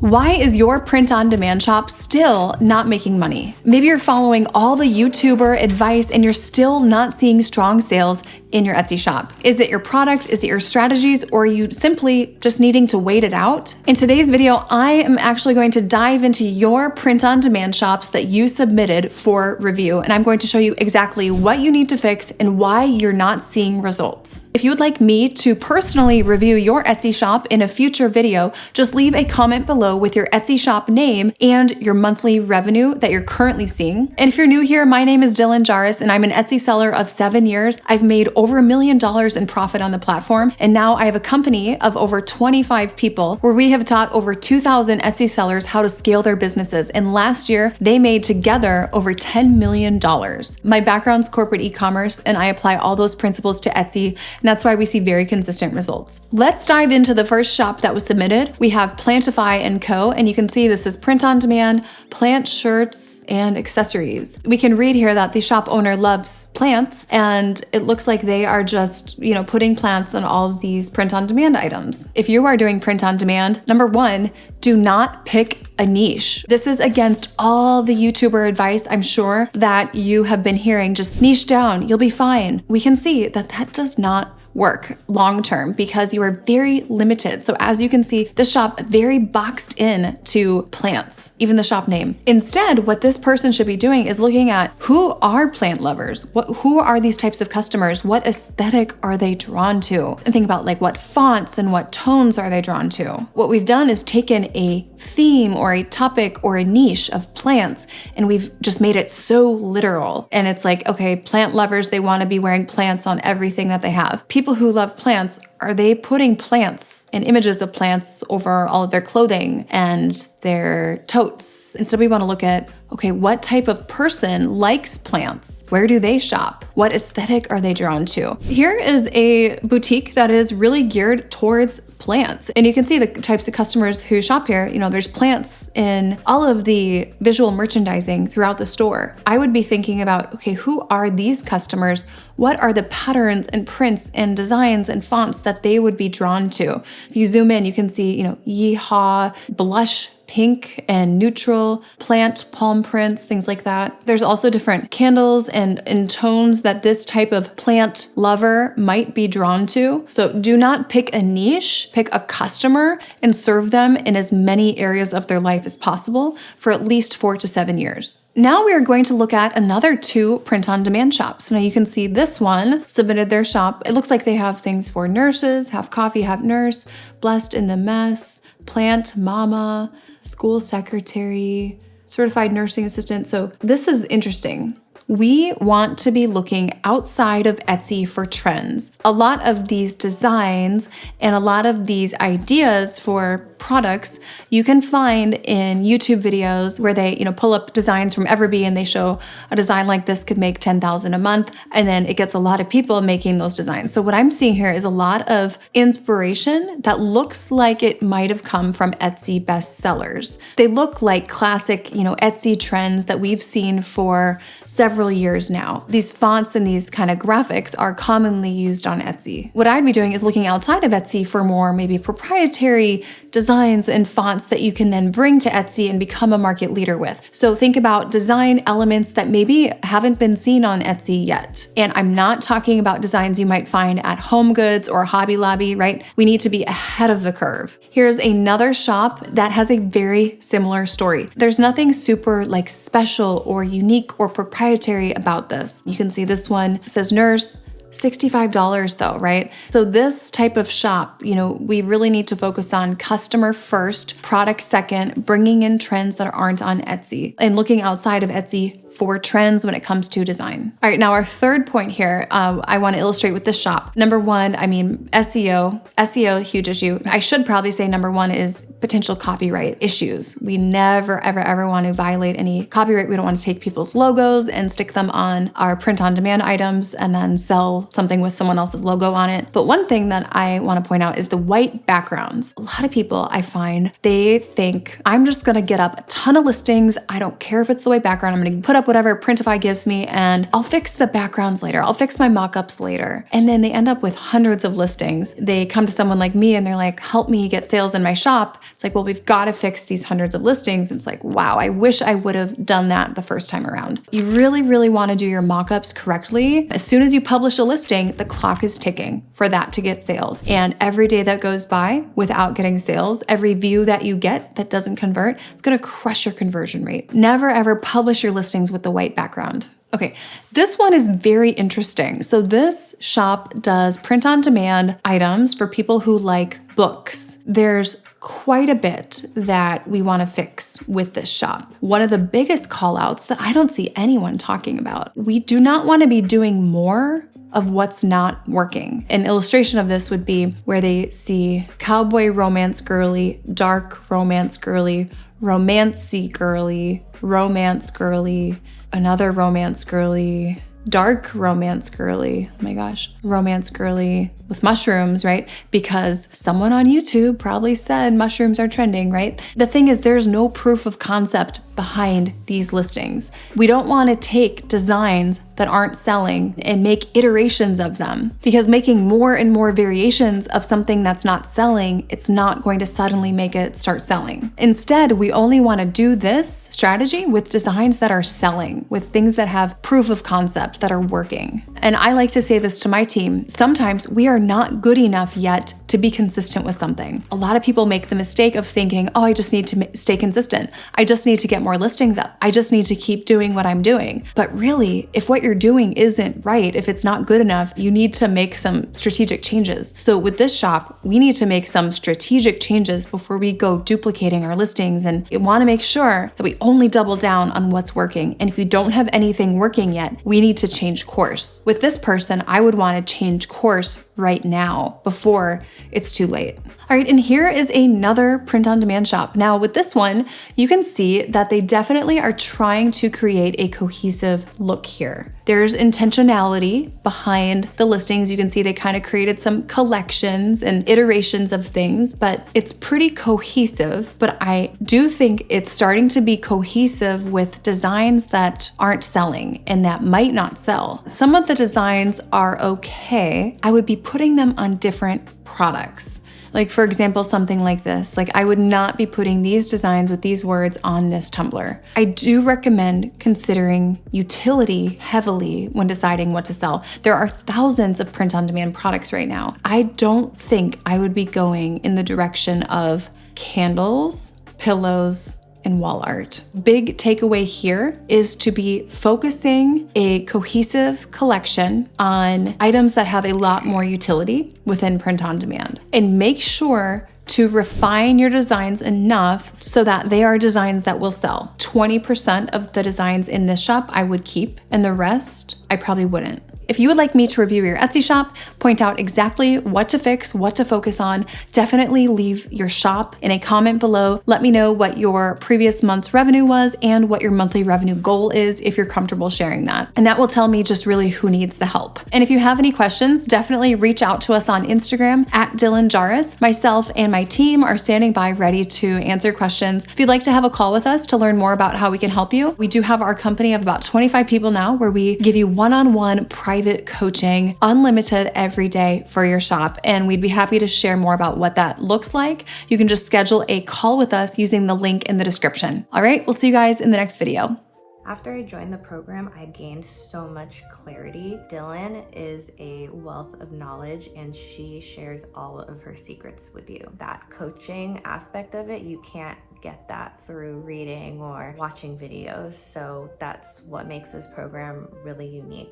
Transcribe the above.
Why is your print-on-demand shop still not making money? Maybe you're following all the YouTuber advice and you're still not seeing strong sales in your Etsy shop. Is it your product? Is it your strategies? Or are you simply just needing to wait it out? In today's video, I am actually going to dive into your print-on-demand shops that you submitted for review, and I'm going to show you exactly what you need to fix and why you're not seeing results. If you would like me to personally review your Etsy shop in a future video, just leave a comment below with your Etsy shop name and your monthly revenue that you're currently seeing. And if you're new here, my name is Dylan Jaris and I'm an Etsy seller of 7 years. I've made over $1 million in profit on the platform. And now I have a company of over 25 people where we have taught over 2,000 Etsy sellers how to scale their businesses. And last year they made together over $10 million. My background's corporate e-commerce and I apply all those principles to Etsy. And that's why we see very consistent results. Let's dive into the first shop that was submitted. We have Plantify & Co. And you can see this is print on demand, plant shirts, and accessories. We can read here that the shop owner loves plants and it looks like they are just, putting plants on all of these print on demand items. If you are doing print on demand, number one, do not pick a niche. This is against all the YouTuber advice I'm sure that you have been hearing. Just niche down, you'll be fine. We can see that that does not work long-term because you are very limited. So as you can see, the shop very boxed in to plants, even the shop name. Instead, what this person should be doing is looking at who are plant lovers? Who are these types of customers? What aesthetic are they drawn to? And think about what fonts and what tones are they drawn to? What we've done is taken a theme or a topic or a niche of plants and we've just made it so literal. And it's okay, plant lovers, they want to be wearing plants on everything that they have. People who love plants, are they putting plants and images of plants over all of their clothing and their totes? Instead, we want to look at, okay, what type of person likes plants? Where do they shop? What aesthetic are they drawn to? Here is a boutique that is really geared towards plants. And you can see the types of customers who shop here. There's plants in all of the visual merchandising throughout the store. I would be thinking about, okay, who are these customers? What are the patterns and prints and designs and fonts that they would be drawn to? If you zoom in, you can see, yeehaw, blush, pink and neutral, plant, palm prints, things like that. There's also different candles and tones that this type of plant lover might be drawn to. So do not pick a niche, pick a customer and serve them in as many areas of their life as possible for at least 4 to 7 years. Now we are going to look at another 2 print-on-demand shops. Now you can see this one submitted their shop. It looks like they have things for nurses, have coffee, have nurse, blessed in the mess, plant mama, school secretary, certified nursing assistant. So this is interesting. We want to be looking outside of Etsy for trends. A lot of these designs and a lot of these ideas for products you can find in YouTube videos where they, pull up designs from Everbee and they show a design like this could make $10,000 a month, and then it gets a lot of people making those designs. So what I'm seeing here is a lot of inspiration that looks like it might have come from Etsy bestsellers. They look like classic, Etsy trends that we've seen for several years now. These fonts and these kind of graphics are commonly used on Etsy. What I'd be doing is looking outside of Etsy for more maybe proprietary designs and fonts that you can then bring to Etsy and become a market leader with. So think about design elements that maybe haven't been seen on Etsy yet. And I'm not talking about designs you might find at Home Goods or Hobby Lobby, right? We need to be ahead of the curve. Here's another shop that has a very similar story. There's nothing super special or unique or proprietary about this. You can see this one says nurse, $65 though, right? So this type of shop, we really need to focus on customer first, product second, bringing in trends that aren't on Etsy and looking outside of Etsy for trends when it comes to design. All right, now our third point here, I want to illustrate with this shop. Number one, SEO, huge issue. I should probably say number one is potential copyright issues. We never, ever want to violate any copyright. We don't want to take people's logos and stick them on our print-on-demand items and then sell something with someone else's logo on it. But one thing that I want to point out is the white backgrounds. A lot of people I find, they think, I'm just going to get up a ton of listings. I don't care if it's the white background. I'm going to put up up whatever Printify gives me and I'll fix the backgrounds later. I'll fix my mock-ups later. And then they end up with hundreds of listings. They come to someone like me and they're like, help me get sales in my shop. It's like, well, we've got to fix these hundreds of listings. It's like, wow, I wish I would have done that the first time around. You really, really want to do your mock-ups correctly. As soon as you publish a listing, the clock is ticking for that to get sales. And every day that goes by without getting sales, every view that you get that doesn't convert, it's going to crush your conversion rate. Never ever publish your listings with the white background. Okay, this one is very interesting. So this shop does print on demand items for people who like books. There's quite a bit that we want to fix with this shop. One of the biggest call outs that I don't see anyone talking about. We do not want to be doing more of what's not working. An illustration of this would be where they see cowboy romance girly, dark romance girly, romancy girly, romance girly, another romance girly, dark romance girly, oh my gosh, romance girly with mushrooms, right? Because someone on YouTube probably said mushrooms are trending, right? The thing is, there's no proof of concept behind these listings. We don't want to take designs that aren't selling and make iterations of them, because making more and more variations of something that's not selling, it's not going to suddenly make it start selling. Instead, we only want to do this strategy with designs that are selling, with things that have proof of concept that are working. And I like to say this to my team, sometimes we are not good enough yet to be consistent with something. A lot of people make the mistake of thinking, oh, I just need to stay consistent. I just need to get more listings up. I just need to keep doing what I'm doing. But really, if what you're doing isn't right, if it's not good enough, you need to make some strategic changes. So with this shop, we need to make some strategic changes before we go duplicating our listings, and we want to make sure that we only double down on what's working. And if you don't have anything working yet, we need to change course. With this person, I would want to change course right now before it's too late. All right, and here is another print-on-demand shop. Now with this one, you can see that they definitely are trying to create a cohesive look here. There's intentionality behind the listings. You can see they kind of created some collections and iterations of things, but it's pretty cohesive. But I do think it's starting to be cohesive with designs that aren't selling and that might not sell. Some of the designs are okay. I would be putting them on different products. Like for example, something like this. Like I would not be putting these designs with these words on this tumbler. I do recommend considering utility heavily when deciding what to sell. There are thousands of print-on-demand products right now. I don't think I would be going in the direction of candles, pillows, and wall art. Big takeaway here is to be focusing a cohesive collection on items that have a lot more utility within print on demand. And make sure to refine your designs enough so that they are designs that will sell. 20% of the designs in this shop I would keep, and the rest I probably wouldn't. If you would like me to review your Etsy shop, point out exactly what to fix, what to focus on, definitely leave your shop in a comment below. Let me know what your previous month's revenue was and what your monthly revenue goal is if you're comfortable sharing that. And that will tell me just really who needs the help. And if you have any questions, definitely reach out to us on Instagram at Dylan Jarris. Myself and my team are standing by ready to answer questions. If you'd like to have a call with us to learn more about how we can help you, we do have our company of about 25 people now where we give you one-on-one private coaching, unlimited every day for your shop. And we'd be happy to share more about what that looks like. You can just schedule a call with us using the link in the description. All right, we'll see you guys in the next video. After I joined the program, I gained so much clarity. Dylan is a wealth of knowledge and she shares all of her secrets with you. That coaching aspect of it, you can't get that through reading or watching videos. So that's what makes this program really unique.